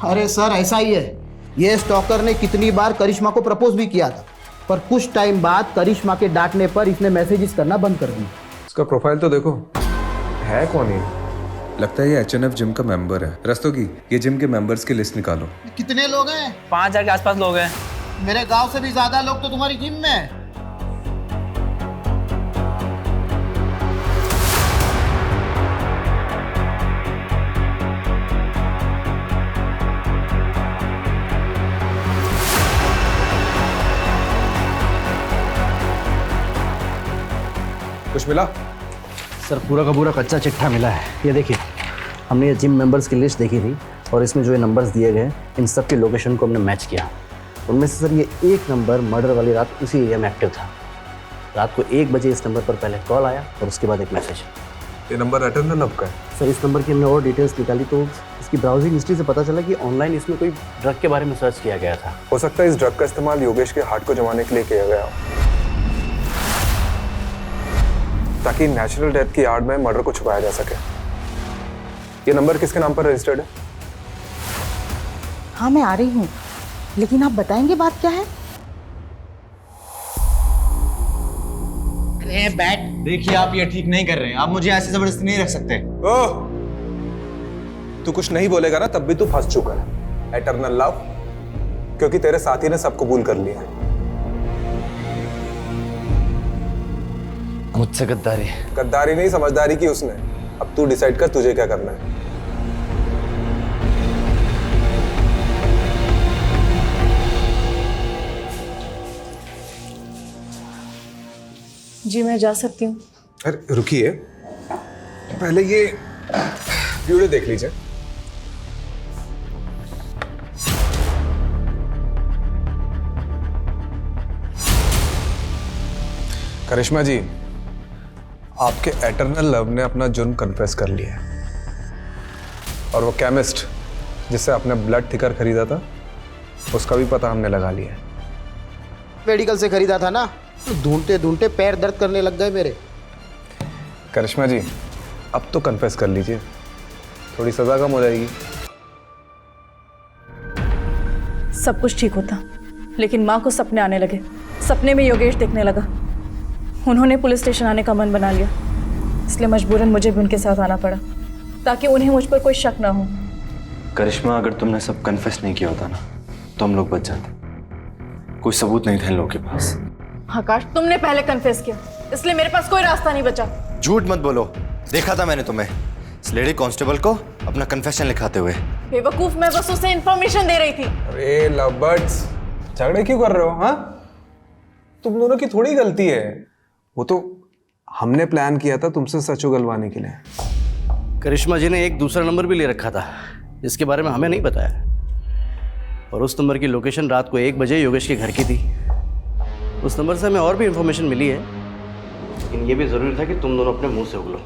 अरे सर ऐसा ही है, ये स्टॉकर ने कितनी बार करिश्मा को प्रपोज भी किया था, पर कुछ टाइम बाद करिश्मा के डांटने पर इसने मैसेजेस करना बंद कर दिया। इसका प्रोफाइल तो देखो, है कौन ये? लगता है ये HNF जिम का मेंबर है। रस्तोगी, ये जिम के मेंबर्स की लिस्ट निकालो। कितने लोग हैं? 5000 के आसपास लोग हैं। मेरे गांव से भी ज्यादा लोग तो तुम्हारी जिम में हैं। कुछ मिला? सर पूरा का पूरा कच्चा चिट्ठा मिला है। ये देखिए, हमने ये जिम मेंबर्स की लिस्ट देखी थी और इसमें जो ये नंबर्स दिए गए इन सब के लोकेशन को हमने मैच किया। उनमें से सर ये एक नंबर मर्डर वाली रात उसी एरिया में एक्टिव था। रात को 1 बजे इस नंबर पर पहले कॉल आया और उसके बाद एक मैसेज। ये नंबर एटर्नल लव का है? सर इस नंबर की हमने और डिटेल्स निकाली तो इसकी ब्राउजिंग हिस्ट्री से पता चला कि ऑनलाइन इसमें कोई ड्रग के बारे में सर्च किया गया था। हो सकता है इस ड्रग का इस्तेमाल योगेश के हार्ट को जमाने के लिए किया गया हो, ताकि नेचुरल डेथ की आड़ में मर्डर को छुपाया जा सके। ये नंबर किसके नाम पर रजिस्टर्ड है? हाँ मैं आ रही हूँ, लेकिन आप बताएंगे बात क्या है? अरे बैठ। देखिए आप ये ठीक नहीं कर रहे हैं, आप मुझे ऐसे जबरदस्ती नहीं रख सकते। ओह, तू कुछ नहीं बोलेगा ना तब भी तू फंस चुका है। एटर्नल लव, क्योंकि तेरे साथी ने सब कबूल कर लिया। मुझसे गद्दारी? गद्दारी नहीं, समझदारी की उसने। अब तू डिसाइड कर तुझे क्या करना है। जी मैं जा सकती हूँ। अरे रुकिए, पहले ये वीडियो देख लीजिए। करिश्मा जी, आपके एटर्नल लव ने अपना जुर्म कन्फेस कर लिया है और वो केमिस्ट जिससे आपने ब्लड थिकर खरीदा था उसका भी पता हमने लगा लिया है। मेडिकल से खरीदा था ना, तो ढूंढते ढूंढते पैर दर्द करने लग गए मेरे। करिश्मा जी, अब तो कन्फेस कर लीजिए, थोड़ी सजा कम हो जाएगी। सब कुछ ठीक होता, लेकिन माँ को सपने आने लगे। सपने में योगेश देखने लगा। उन्होंने पुलिस स्टेशन आने का मन बना लिया, इसलिए मजबूरन मुझे भी उनके साथ आना पड़ा ताकि उन्हें मुझ पर कोई शक ना हो। करिश्मा, अगर तुमने सब कन्फेस नहीं किया होता ना तो हम लोग बच जाते। कोई सबूत नहीं थे इन लोगों के पास। आकाश, तुमने पहले कन्फेस किया, इसलिए मेरे पास कोई रास्ता नहीं बचा। झूठ मत बोलो, देखा था मैंने तुम्हें इस लेडी कांस्टेबल को अपना कन्फेशन लिखाते हुए। बेवकूफ, मैं बस उसे इंफॉर्मेशन दे रही थी। अरे लवबर्ड्स, झगड़े क्यों कर रहे हो? हाँ, तुम दोनों की थोड़ी गलती है, वो तो हमने प्लान किया था तुमसे सच उगलवाने के लिए। करिश्मा जी ने एक दूसरा नंबर भी ले रखा था जिसके बारे में हमें नहीं बताया, और उस नंबर की लोकेशन रात को 1 बजे योगेश के घर की थी। उस नंबर से हमें और भी इंफॉर्मेशन मिली है, लेकिन ये भी जरूरी था कि तुम दोनों अपने मुंह से उगलो।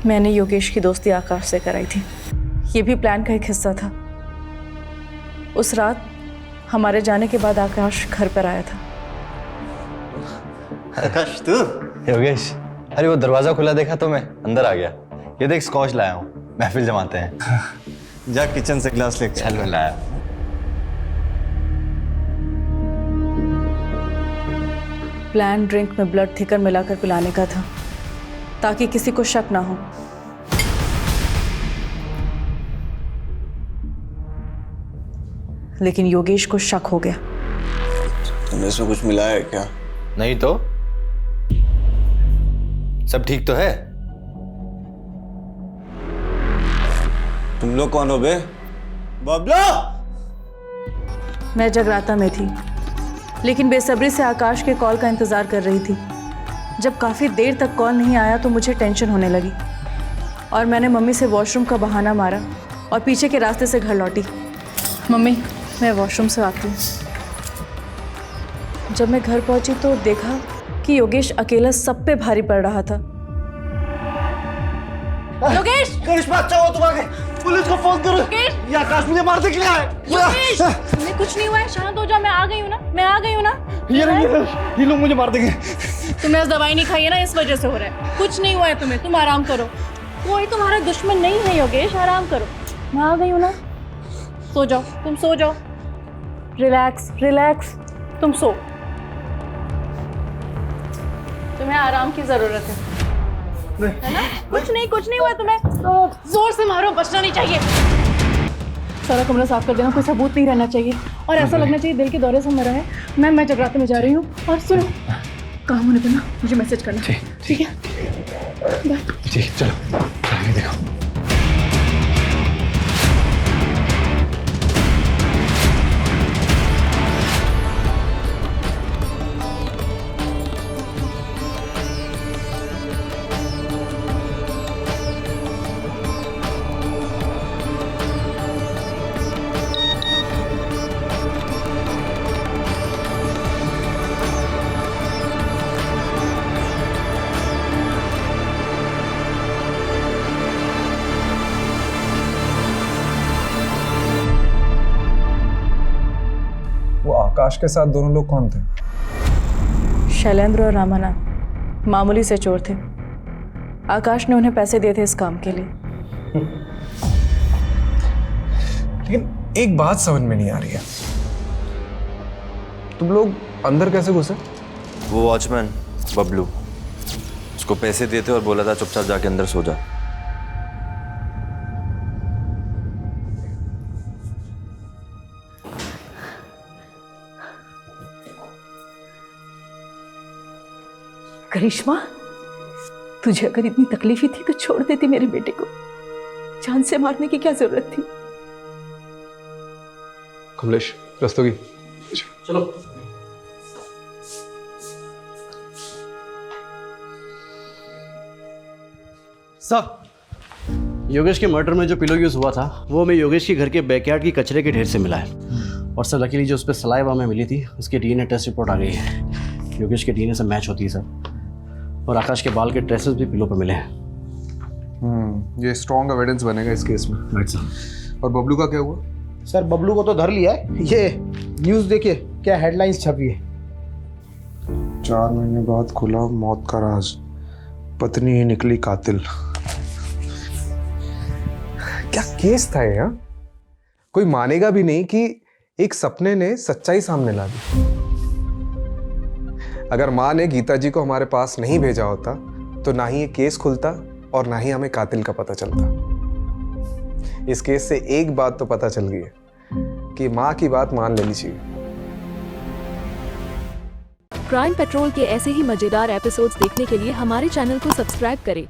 मैंने योगेश की दोस्ती आकाश से कराई थी, ये भी प्लान का एक हिस्सा था। उस रात हमारे जाने के बाद आकाश घर पर आया था। आकाश तू? योगेश, अरे वो दरवाजा खुला देखा तो मैं अंदर आ गया। ये देख स्कॉच लाया हूँ, महफिल जमाते हैं। जा किचन से ग्लास लेके चल। मैं लाया। प्लान ड्रिंक में ब्लड थिकर मिलाकर पिलाने का था ताकि किसी को शक ना हो। लेकिन योगेश को शक हो गया। तुमने इसमें कुछ मिलाया है क्या? नहीं तो सब ठीक तो है। तुम लोग कौन हो बे? बबला! मैं जगराता में थी, लेकिन बेसब्री से आकाश के कॉल का इंतजार कर रही थी। जब काफी देर तक कॉल नहीं आया तो मुझे टेंशन होने लगी और मैंने मम्मी से वॉशरूम का बहाना मारा और पीछे के रास्ते से घर लौटी। मम्मी, मैं वॉशरूम से आती हूँ। जब मैं घर पहुंची तो देखा कि योगेश अकेला सब पे भारी पड़ रहा था। योगेश! करिश्मा, अच्छा हो तुम आ गए। पुलिस को फोन करो। ये आकाश मुझे मारने के लिए आए। योगेश! तुम्हें कुछ नहीं हुआ है, शांत हो जाओ। मैं आ गई हूँ ना, मैं आ गई हूँ ना। ये लोग मुझे मार देंगे। तुम्हें आज दवाई नहीं खाई है ना, इस वजह से हो रहा है। कुछ नहीं हुआ है तुम्हें, तुम आराम करो। कोई तुम्हारा दुश्मन नहीं है योगेश, आराम करो। मैं आ गई हूँ ना, सो जाओ, तुम सो जाओ। रिलैक्स रिलैक्स, तुम सो। तुम्हें आराम की जरूरत है ना? कुछ नहीं हुआ तुम्हें। जोर से मारो, बचना नहीं चाहिए। सारा कमरा साफ कर देना, कोई सबूत नहीं रहना चाहिए और ऐसा लगना चाहिए दिल के दौरे से मरा है। मैं जगराते में जा रही हूँ। और सुनो, काम होने पर ना मुझे मैसेज करना। ठीक है? बाय। ठीक, चलो देखो। आकाश के साथ दोनों लोग कौन थे? शैलेंद्र और रामानाथ मामूली से चोर थे। आकाश ने उन्हें पैसे दिए थे इस काम के लिए। लेकिन एक बात समझ में नहीं आ रही है, तुम लोग अंदर कैसे घुसे? वो वॉचमैन बबलू, उसको पैसे दिए थे और बोला था चुपचाप जाके अंदर सो जा। करिश्मा, तुझे अगर इतनी तकलीफ ही थी तो छोड़ देती मेरे बेटे को। जान से मारने की क्या जरूरत थी? कमलेश, रस्तोगी, चलो। सर, योगेश के मर्डर में जो पिलो यूज हुआ था वो हमें योगेश के घर के बैकयार्ड की कचरे के ढेर से मिला है। और सर लकीली जो उस पर सलाइवा में मिली थी उसकी डीएनए टेस्ट रिपोर्ट आ गई है। योगेश के डीएनए से मैच होती है सर। और आकाश के बाल के ट्रेसेस भी पिलो पर मिले हैं। ये स्ट्रॉन्ग एविडेंस बनेगा इस केस में। Right sir. और बबलू का क्या हुआ? सर बबलू को तो धर लिया है। ये न्यूज़ देखिए क्या हेडलाइंस छपी है। 4 महीने बाद खुला मौत का राज, पत्नी ही निकली कातिल। क्या केस था ये? कोई मानेगा भी नहीं कि एक सपने ने सच्चाई सामने ला दी। अगर माँ ने गीता जी को हमारे पास नहीं भेजा होता तो ना ही ये केस खुलता और ना ही हमें कातिल का पता चलता। इस केस से एक बात तो पता चल गई है कि माँ की बात मान लेनी चाहिए। क्राइम पेट्रोल के ऐसे ही मजेदार एपिसोड्स देखने के लिए हमारे चैनल को सब्सक्राइब करें